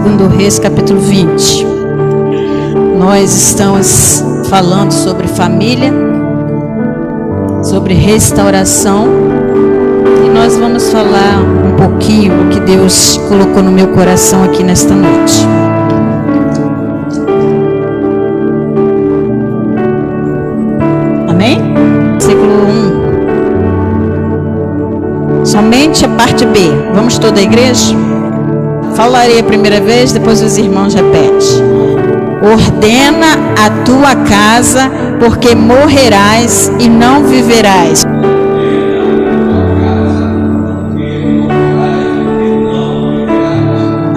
Segundo Reis, capítulo 20. Nós estamos falando sobre família, sobre restauração, e nós vamos falar um pouquinho o que Deus colocou no meu coração aqui nesta noite. Amém? Versículo 1. Somente a parte B. Vamos toda a igreja? Falarei a primeira vez, depois os irmãos repetem. Ordena a tua casa, porque morrerás e não viverás.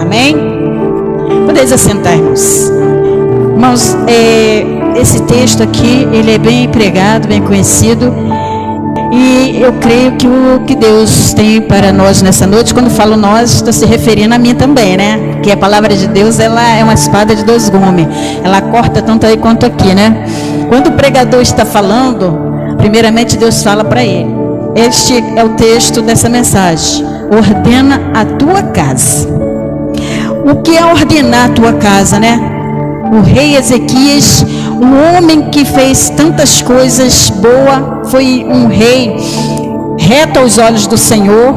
Amém? Podeis assentar-nos. Irmãos, esse texto aqui, ele é bem pregado, bem conhecido. E eu creio que o que Deus tem para nós nessa noite, quando falo nós, estou se referindo a mim também, né? Porque a palavra de Deus, ela é uma espada de dois gumes. Ela corta tanto aí quanto aqui, né? Quando o pregador está falando, primeiramente Deus fala para ele. Este é o texto dessa mensagem. Ordena a tua casa. O que é ordenar a tua casa, né? O rei Ezequias, um homem que fez tantas coisas boas, foi um rei reto aos olhos do Senhor.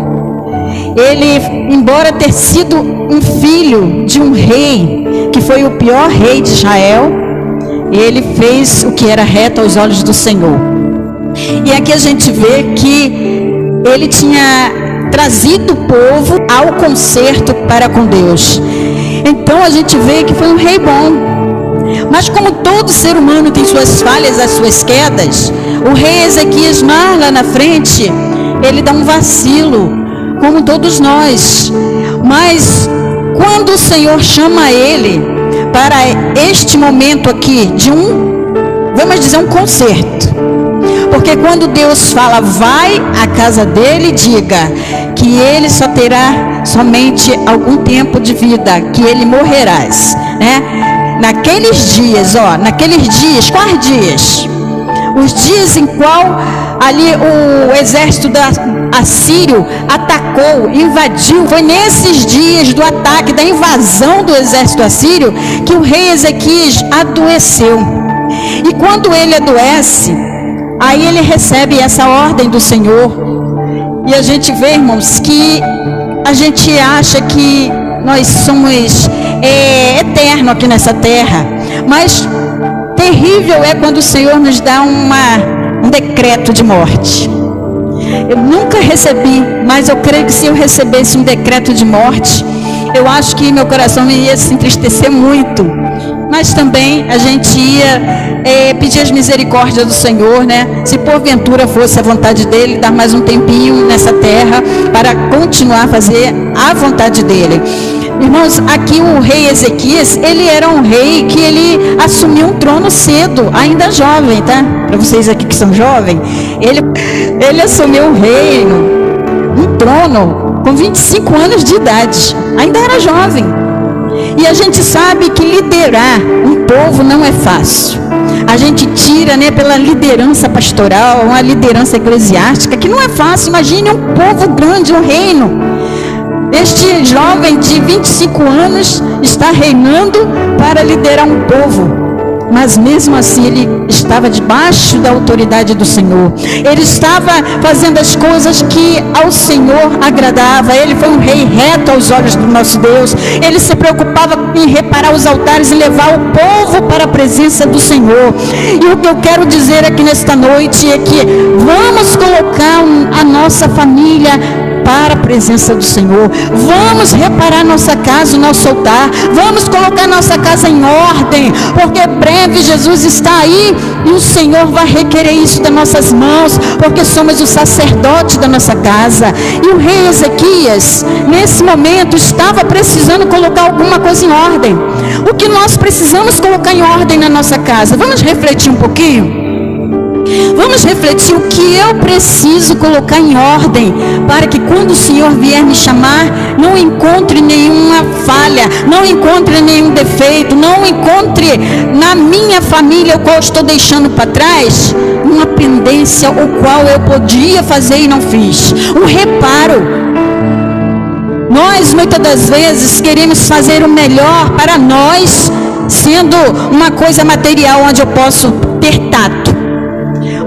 Ele, embora ter sido um filho de um rei, que foi o pior rei de Israel, ele fez o que era reto aos olhos do Senhor. E aqui a gente vê que ele tinha trazido o povo ao conserto para com Deus. Então a gente vê que foi um rei bom. Mas como todo ser humano tem suas falhas, as suas quedas, o rei Ezequias, mais lá na frente, ele dá um vacilo, como todos nós. Mas quando o Senhor chama ele para este momento aqui de vamos dizer, um conserto. Porque quando Deus fala, vai à casa dele, diga que ele só terá somente algum tempo de vida, que ele morrerás, né? Naqueles dias, quais dias? Os dias em qual ali o exército assírio atacou, invadiu. Foi nesses dias do ataque, da invasão do exército assírio, que o rei Ezequias adoeceu. E quando ele adoece, aí ele recebe essa ordem do Senhor. E a gente vê, irmãos, que a gente acha que nós somos eterno aqui nessa terra, mas terrível é quando o Senhor nos dá um decreto de morte. Eu nunca recebi, mas eu creio que se eu recebesse um decreto de morte, eu acho que meu coração ia se entristecer muito. Mas também a gente ia pedir as misericórdias do Senhor, né? Se porventura fosse a vontade dele, dar mais um tempinho nessa terra para continuar a fazer a vontade dele. Irmãos, aqui o rei Ezequias, ele era um rei que ele assumiu um trono cedo, ainda jovem, tá? Para vocês aqui que são jovens, ele assumiu um reino, um trono, com 25 anos de idade, ainda era jovem. E a gente sabe que liderar um povo não é fácil. A gente tira, né, pela liderança pastoral, uma liderança eclesiástica, que não é fácil. Imagine um povo grande, um reino. Este jovem de 25 anos está reinando para liderar um povo. Mas mesmo assim ele estava debaixo da autoridade do Senhor. Ele estava fazendo as coisas que ao Senhor agradava. Ele foi um rei reto aos olhos do nosso Deus. Ele se preocupava em reparar os altares e levar o povo para a presença do Senhor. E o que eu quero dizer aqui nesta noite é que vamos colocar a nossa família para a presença do Senhor. Vamos reparar nossa casa, o nosso altar. Vamos colocar nossa casa em ordem, porque breve Jesus está aí e o Senhor vai requerer isso das nossas mãos, porque somos o sacerdote da nossa casa. E o rei Ezequias, nesse momento, estava precisando colocar alguma coisa em ordem. O que nós precisamos colocar em ordem na nossa casa? Vamos refletir um pouquinho? Vamos refletir o que eu preciso colocar em ordem, para que quando o Senhor vier me chamar, não encontre nenhuma falha, não encontre nenhum defeito, não encontre na minha família o qual estou deixando para trás, uma pendência o qual eu podia fazer e não fiz, um reparo. Nós muitas das vezes queremos fazer o melhor para nós, sendo uma coisa material onde eu posso ter tato.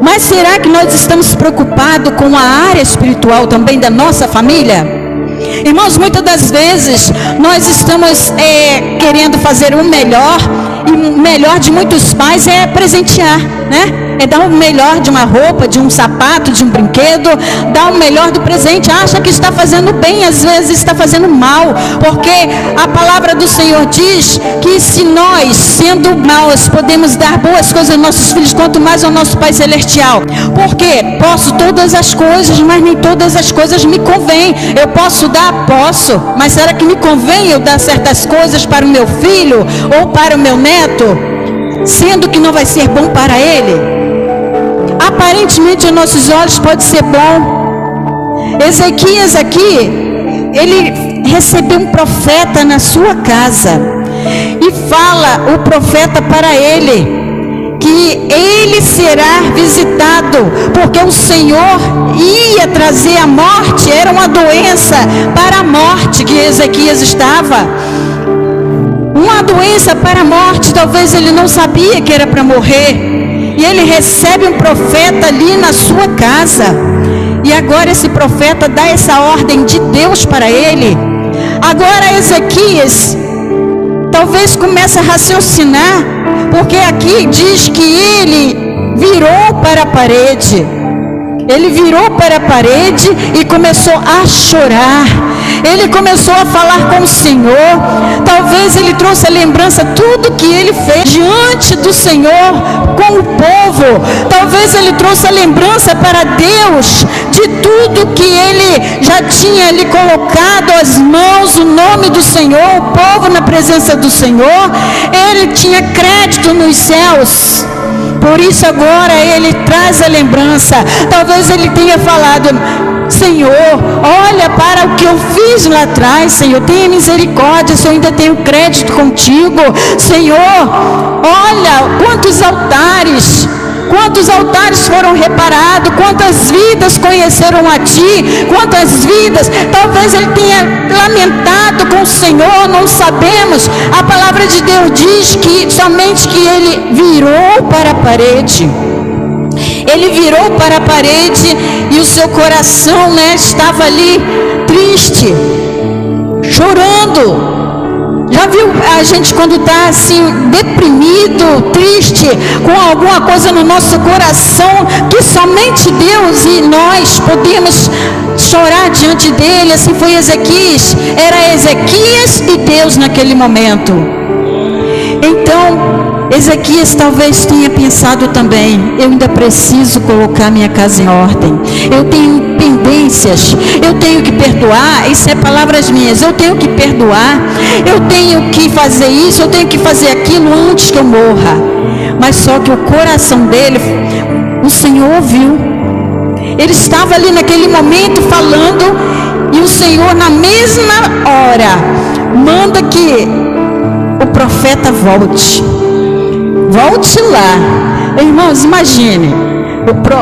Mas será que nós estamos preocupados com a área espiritual também da nossa família? Irmãos, muitas das vezes nós estamos querendo fazer o melhor, e o melhor de muitos pais é presentear, né? É dar o melhor de uma roupa, de um sapato, de um brinquedo, dar o melhor do presente. Acha que está fazendo bem, às vezes está fazendo mal, porque a palavra do Senhor diz que se nós, sendo maus, podemos dar boas coisas aos nossos filhos, quanto mais ao nosso Pai Celestial. Porque posso todas as coisas, mas nem todas as coisas me convêm. Eu posso dar, posso, mas será que me convém eu dar certas coisas para o meu filho ou para o meu neto, sendo que não vai ser bom para ele? Aparentemente aos nossos olhos pode ser bom. Ezequias aqui, ele recebeu um profeta na sua casa, e fala o profeta para ele que ele será visitado, porque o Senhor ia trazer a morte. Era uma doença para a morte que Ezequias estava, uma doença para a morte. Talvez ele não sabia que era para morrer, e ele recebe um profeta ali na sua casa, e agora esse profeta dá essa ordem de Deus para ele. Agora Ezequias talvez comece a raciocinar, porque aqui diz que ele virou para a parede. Ele virou para a parede e começou a chorar. Ele começou a falar com o Senhor. Talvez ele trouxe a lembrança tudo que ele fez diante do Senhor com o povo. Talvez ele trouxe a lembrança para Deus de tudo que ele já tinha lhe colocado às mãos, o nome do Senhor, o povo na presença do Senhor. Ele tinha crédito nos céus. Por isso agora ele traz a lembrança. Talvez ele tenha falado: Senhor, olha para o que eu fiz lá atrás, Senhor, tenha misericórdia, se eu ainda tenho crédito contigo. Senhor, olha quantos altares foram reparados, quantas vidas conheceram a Ti, quantas vidas. Talvez ele tenha lamentado com o Senhor, não sabemos. A palavra de Deus diz que somente que ele virou para a parede. Ele virou para a parede e o seu coração, estava ali triste, chorando. Já viu a gente quando está assim, deprimido, triste, com alguma coisa no nosso coração, que somente Deus e nós podemos chorar diante dele? Assim foi Ezequias. Era Ezequias e Deus naquele momento. Então Ezequias talvez tenha pensado também: eu ainda preciso colocar minha casa em ordem, eu tenho pendências, eu tenho que perdoar. Isso é palavras minhas, eu tenho que perdoar, eu tenho que fazer isso, eu tenho que fazer aquilo antes que eu morra. Mas só que o coração dele, o Senhor ouviu. Ele estava ali naquele momento falando, e o Senhor na mesma hora manda que o profeta volte lá. Irmãos, imagine,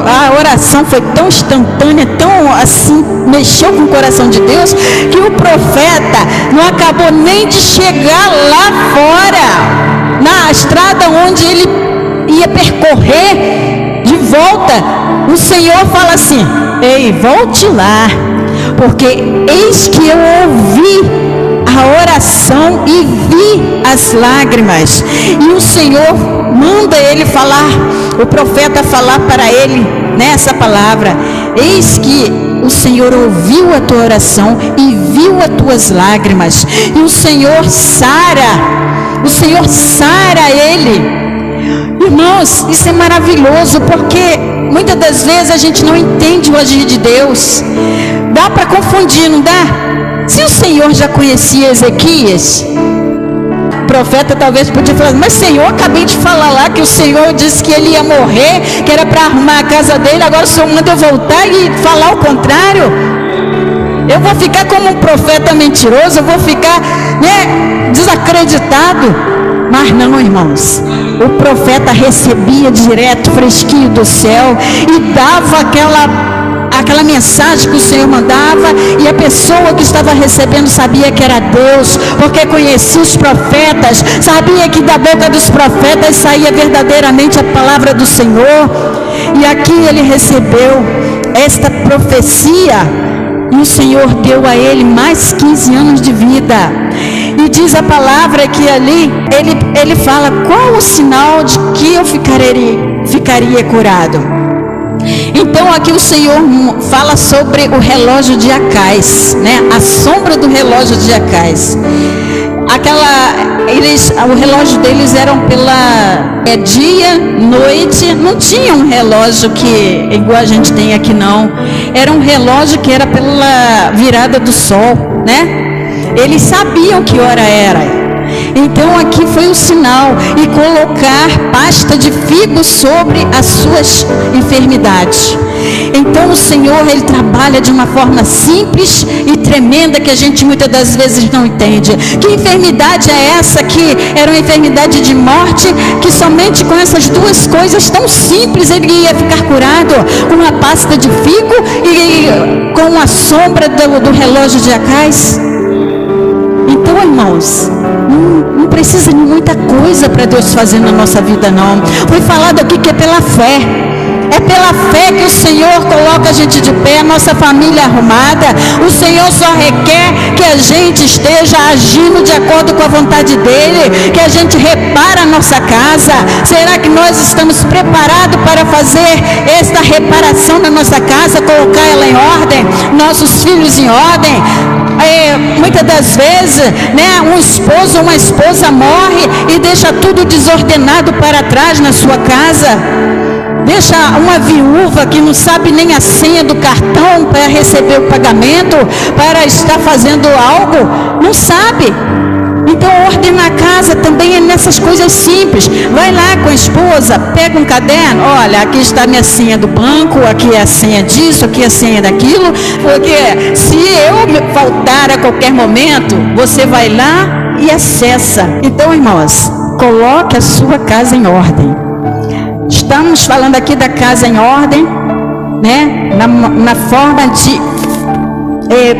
a oração foi tão instantânea, tão assim, mexeu com o coração de Deus, que o profeta não acabou nem de chegar lá fora, na estrada onde ele ia percorrer de volta. O Senhor fala assim: ei, volte lá, porque eis que eu ouvi a oração e vi as lágrimas. E o Senhor manda ele falar, o profeta falar para ele nessa palavra: eis que o Senhor ouviu a tua oração e viu as tuas lágrimas. E o Senhor sara ele. Irmãos, isso é maravilhoso, porque muitas das vezes a gente não entende o agir de Deus. Dá para confundir, não dá? Se o Senhor já conhecia Ezequias, o profeta talvez podia falar: mas Senhor, acabei de falar lá que o Senhor disse que ele ia morrer, que era para arrumar a casa dele, agora o Senhor manda eu voltar e falar o contrário? Eu vou ficar como um profeta mentiroso, eu vou ficar desacreditado. Mas não, irmãos, o profeta recebia direto, fresquinho do céu, e dava aquela mensagem que o Senhor mandava, e a pessoa que estava recebendo sabia que era Deus, porque conhecia os profetas, sabia que da boca dos profetas saía verdadeiramente a palavra do Senhor. E aqui ele recebeu esta profecia, e o Senhor deu a ele mais 15 anos de vida. E diz a palavra que ali ele fala: qual o sinal de que eu ficaria curado? Então aqui o Senhor fala sobre o relógio de Acais, né? A sombra do relógio de Acais. O relógio deles eram pela dia, noite, não tinha um relógio que igual a gente tem aqui, não. Era um relógio que era pela virada do sol, né? Eles sabiam que hora era. Então aqui foi o sinal, e colocar pasta de figo sobre as suas enfermidades. Então o Senhor, Ele trabalha de uma forma simples e tremenda, que a gente muitas das vezes não entende. Que enfermidade é essa que era uma enfermidade de morte, que somente com essas duas coisas tão simples ele ia ficar curado, com uma pasta de figo e com a sombra do relógio de Acais? Então, irmãos, não precisa de muita coisa para Deus fazer na nossa vida, não. Foi falado aqui que é pela fé. É pela fé que o Senhor coloca a gente de pé, a nossa família arrumada. O Senhor só requer que a gente esteja agindo de acordo com a vontade dEle, que a gente repara a nossa casa. Será que nós estamos preparados para fazer esta reparação na nossa casa, colocar ela em ordem, nossos filhos em ordem? Muitas das vezes, né, um esposo ou uma esposa morre e deixa tudo desordenado para trás na sua casa. Deixa uma viúva que não sabe nem a senha do cartão para receber o pagamento, para estar fazendo algo, não sabe. Então, ordem na casa também é nessas coisas simples. Vai lá com a esposa, pega um caderno, olha, aqui está a minha senha do banco, aqui é a senha disso, aqui é a senha daquilo, porque se eu faltar a qualquer momento, você vai lá e acessa. Então, irmãos, coloque a sua casa em ordem. Estamos falando aqui da casa em ordem, né? Na forma de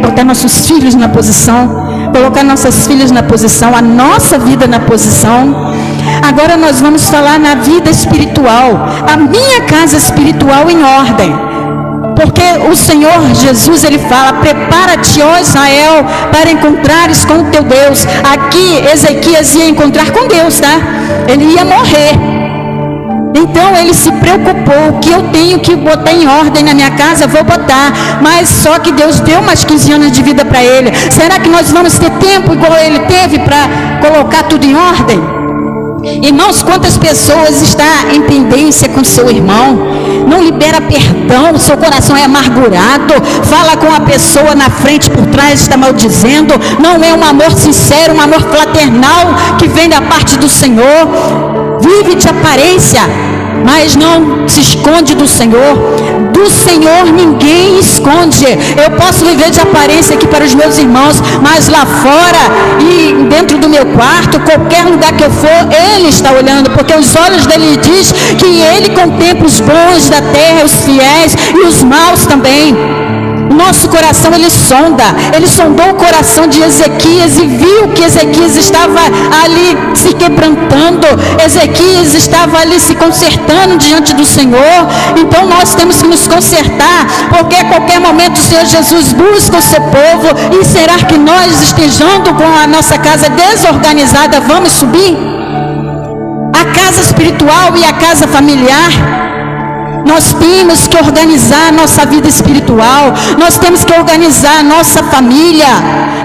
botar nossos filhos na posição, colocar nossas filhas na posição, a nossa vida na posição. Agora nós vamos falar na vida espiritual, a minha casa espiritual em ordem. Porque o Senhor Jesus, Ele fala: prepara-te, ó Israel, para encontrares com o teu Deus. Aqui Ezequias ia encontrar com Deus, tá? Ele ia morrer. Então ele se preocupou, que eu tenho que botar em ordem na minha casa, vou botar. Mas só que Deus deu mais 15 anos de vida para ele. Será que nós vamos ter tempo igual ele teve para colocar tudo em ordem? Irmãos, quantas pessoas estão em pendência com seu irmão, não libera perdão, seu coração é amargurado, fala com a pessoa na frente, por trás está maldizendo. Não é um amor sincero, um amor fraternal que vem da parte do Senhor. Vive de aparência, mas não se esconde do Senhor. Do Senhor ninguém esconde. Eu posso viver de aparência aqui para os meus irmãos, mas lá fora e dentro do meu quarto, qualquer lugar que eu for, Ele está olhando, porque os olhos dele diz que Ele contempla os bons da terra, os fiéis e os maus também. Nosso coração Ele sonda. Ele sondou o coração de Ezequias e viu que Ezequias estava ali se quebrantando, Ezequias estava ali se consertando diante do Senhor. Então nós temos que nos consertar, porque a qualquer momento o Senhor Jesus busca o seu povo. E será que nós, estejando com a nossa casa desorganizada, vamos subir? A casa espiritual e a casa familiar, nós temos que organizar a nossa vida espiritual, nós temos que organizar a nossa família.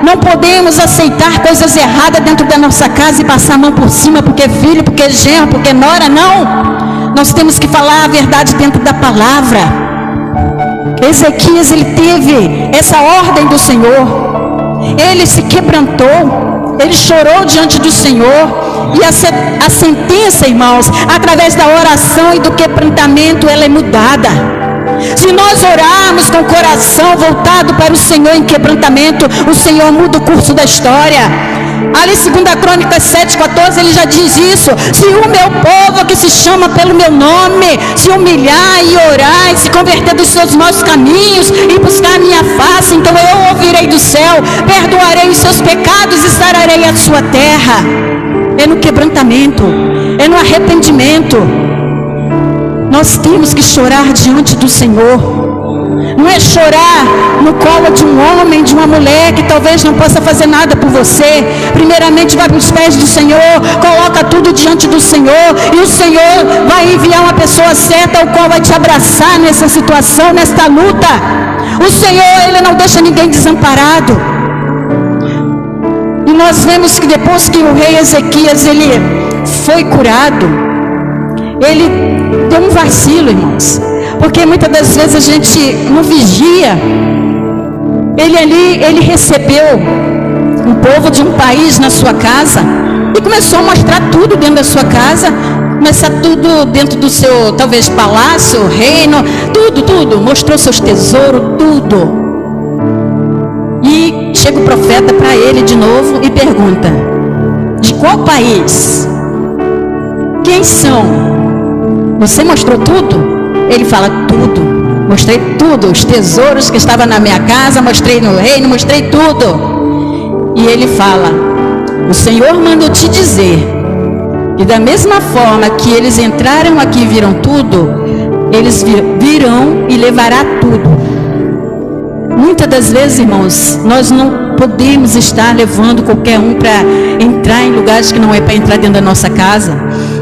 Não podemos aceitar coisas erradas dentro da nossa casa e passar a mão por cima, porque é filho, porque é genro, porque é nora, não. Nós temos que falar a verdade dentro da palavra. Ezequias, ele teve essa ordem do Senhor, ele se quebrantou, ele chorou diante do Senhor. E a sentença, irmãos, através da oração e do quebrantamento, ela é mudada. Se nós orarmos com o coração voltado para o Senhor em quebrantamento, o Senhor muda o curso da história. Ali 2 Crônicas 7:14, ele já diz isso: se o meu povo que se chama pelo meu nome se humilhar e orar e se converter dos seus maus caminhos e buscar a minha face, então eu ouvirei do céu, perdoarei os seus pecados e sararei a sua terra. É no quebrantamento, é no arrependimento. Nós temos que chorar diante do Senhor. Não é chorar no colo de um homem, de uma mulher que talvez não possa fazer nada por você. Primeiramente vai para os pés do Senhor, coloca tudo diante do Senhor, e o Senhor vai enviar uma pessoa certa ao qual vai te abraçar nessa situação, nesta luta. O Senhor, Ele não deixa ninguém desamparado. E nós vemos que depois que o rei Ezequias ele foi curado, ele deu um vacilo, irmãos. Porque muitas das vezes a gente não vigia. Ele recebeu um povo de um país na sua casa e começou a mostrar tudo dentro da sua casa, começar tudo dentro do seu, talvez, palácio, reino, tudo, mostrou seus tesouros, tudo. E chega o profeta para ele de novo e pergunta: de qual país? Quem são? Você mostrou tudo? Ele fala: tudo, mostrei tudo, os tesouros que estavam na minha casa, mostrei no reino, mostrei tudo. E ele fala: o Senhor mandou te dizer que da mesma forma que eles entraram aqui e viram tudo, eles virão e levará tudo. Muitas das vezes, irmãos, nós não podemos estar levando qualquer um para entrar em lugares que não é para entrar dentro da nossa casa.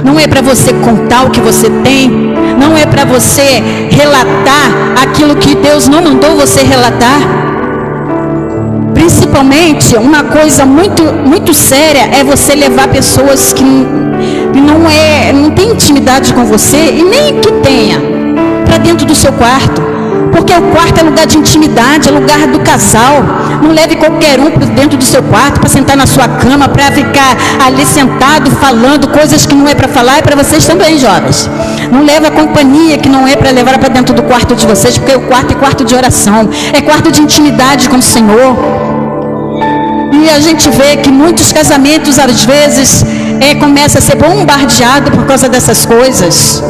Não é para você contar o que você tem. Não é para você relatar aquilo que Deus não mandou você relatar. Principalmente, uma coisa muito séria é você levar pessoas que não tem intimidade com você, e nem que tenha, para dentro do seu quarto. Porque o quarto é lugar de intimidade, é lugar do casal. Não leve qualquer um para dentro do seu quarto, para sentar na sua cama, para ficar ali sentado falando coisas que não é para falar. E para vocês também, jovens. Não leve a companhia que não é para levar para dentro do quarto de vocês, porque o quarto é quarto de oração, é quarto de intimidade com o Senhor. E a gente vê que muitos casamentos, às vezes, começam a ser bombardeados por causa dessas coisas.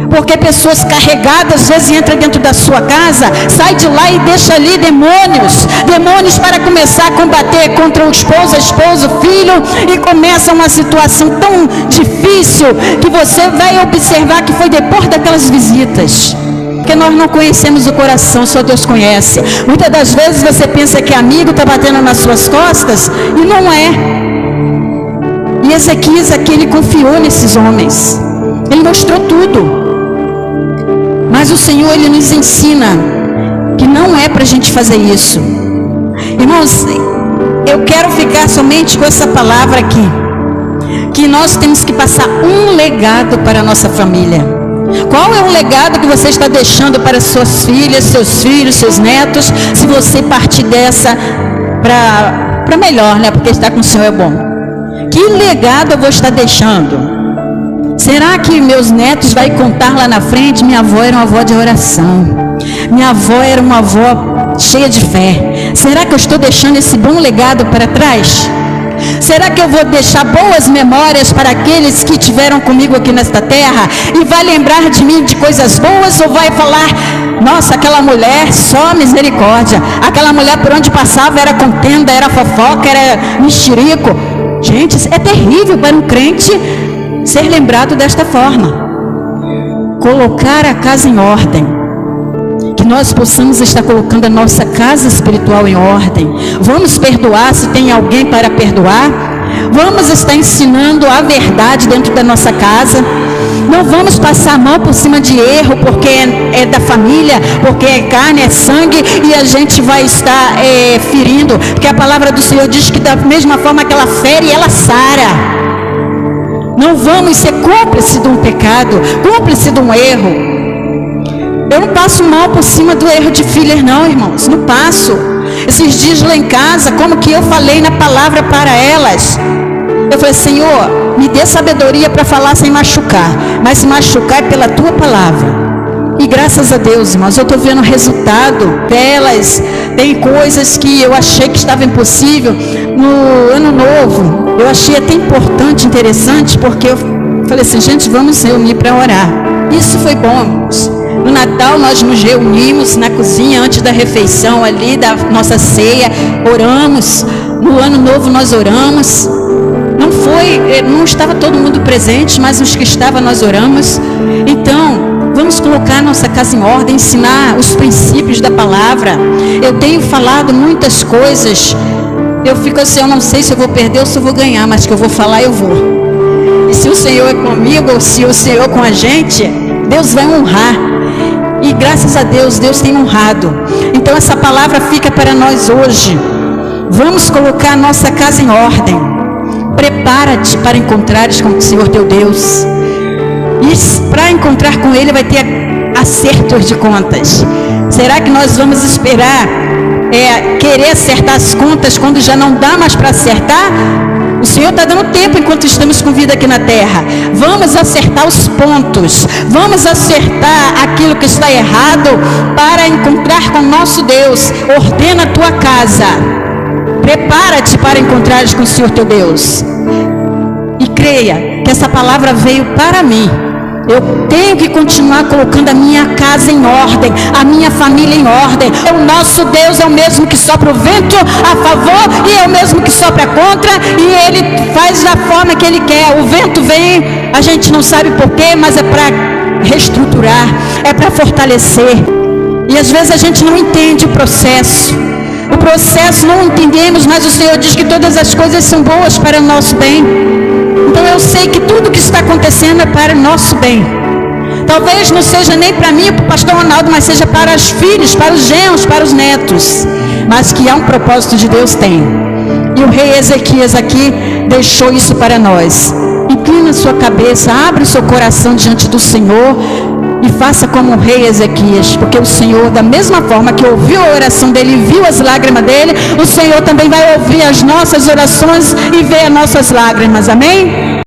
Porque pessoas carregadas, às vezes, entram dentro da sua casa, sai de lá e deixa ali demônios para começar a combater contra o esposo, a esposa, o filho, e começa uma situação tão difícil que você vai observar que foi depois daquelas visitas. Porque nós não conhecemos o coração, só Deus conhece. Muitas das vezes você pensa que amigo está batendo nas suas costas, e não é. E Ezequias aqui, ele confiou nesses homens, ele mostrou tudo. Mas o Senhor, Ele nos ensina que não é para a gente fazer isso. Irmãos, eu quero ficar somente com essa palavra aqui, que nós temos que passar um legado para a nossa família. Qual é o legado que você está deixando para suas filhas, seus filhos, seus netos, se você partir dessa para melhor, né? Porque estar com o Senhor é bom. Que legado eu vou estar deixando? Será que meus netos vão contar lá na frente? Minha avó era uma avó de oração. Minha avó era uma avó cheia de fé. Será que eu estou deixando esse bom legado para trás? Será que eu vou deixar boas memórias para aqueles que estiveram comigo aqui nesta terra? E vai lembrar de mim de coisas boas? Ou vai falar: nossa, aquela mulher, só misericórdia. Aquela mulher por onde passava era contenda, era fofoca, era mexerico. Gente, é terrível para um crente ser lembrado desta forma. Colocar a casa em ordem. Que nós possamos estar colocando a nossa casa espiritual em ordem. Vamos perdoar se tem alguém para perdoar. Vamos estar ensinando a verdade dentro da nossa casa. Não vamos passar a mão por cima de erro, porque é da família, porque é carne, é sangue, e a gente vai estar ferindo. Porque a palavra do Senhor diz que da mesma forma que ela fere, ela sara. Não vamos ser cúmplices de um pecado, cúmplices de um erro. Eu não passo mal por cima do erro de filhas, não, irmãos. Não passo. Esses dias lá em casa, como que eu falei na palavra para elas? Eu falei: Senhor, me dê sabedoria para falar sem machucar. Mas se machucar é pela tua palavra. E graças a Deus, irmãos, eu estou vendo o resultado delas. Tem coisas que eu achei que estava impossível. No ano novo, eu achei até importante, interessante, porque eu falei assim, gente, vamos reunir para orar. Isso foi bom, irmãos. No Natal nós nos reunimos na cozinha antes da refeição ali, da nossa ceia, oramos. No Ano Novo nós oramos. Não estava todo mundo presente, mas os que estavam nós oramos. Então, vamos colocar nossa casa em ordem, ensinar os princípios da palavra. Eu tenho falado muitas coisas. Eu fico assim, eu não sei se eu vou perder ou se eu vou ganhar, mas que eu vou falar, eu vou. E se o Senhor é comigo, ou se o Senhor é com a gente, Deus vai honrar. E graças a Deus, Deus tem honrado. Então essa palavra fica para nós hoje. Vamos colocar nossa casa em ordem. Prepara-te para encontrares com o Senhor teu Deus. E para encontrar com Ele vai ter acertos de contas. Será que nós vamos esperar querer acertar as contas quando já não dá mais para acertar? O Senhor está dando tempo enquanto estamos com vida aqui na terra. Vamos acertar os pontos. Vamos acertar aquilo que está errado para encontrar com o nosso Deus. Ordena a tua casa. Prepara-te para encontrares com o Senhor teu Deus. E creia que essa palavra veio para mim. Eu tenho que continuar colocando a minha casa em ordem, a minha família em ordem. O nosso Deus é o mesmo que sopra o vento a favor e é o mesmo que sopra contra, e Ele faz da forma que Ele quer. O vento vem, a gente não sabe porquê, mas é para reestruturar, é para fortalecer. E às vezes a gente não entende o processo. O processo não entendemos, mas o Senhor diz que todas as coisas são boas para o nosso bem. Então eu sei que tudo que está acontecendo é para o nosso bem. Talvez não seja nem para mim, para o pastor Ronaldo, mas seja para os filhos, para os genros, para os netos. Mas que há um propósito de Deus, tem. E o rei Ezequias aqui deixou isso para nós. Inclina sua cabeça, abre o seu coração diante do Senhor e faça como o rei Ezequias, porque o Senhor, da mesma forma que ouviu a oração dele e viu as lágrimas dele, o Senhor também vai ouvir as nossas orações e ver as nossas lágrimas, amém?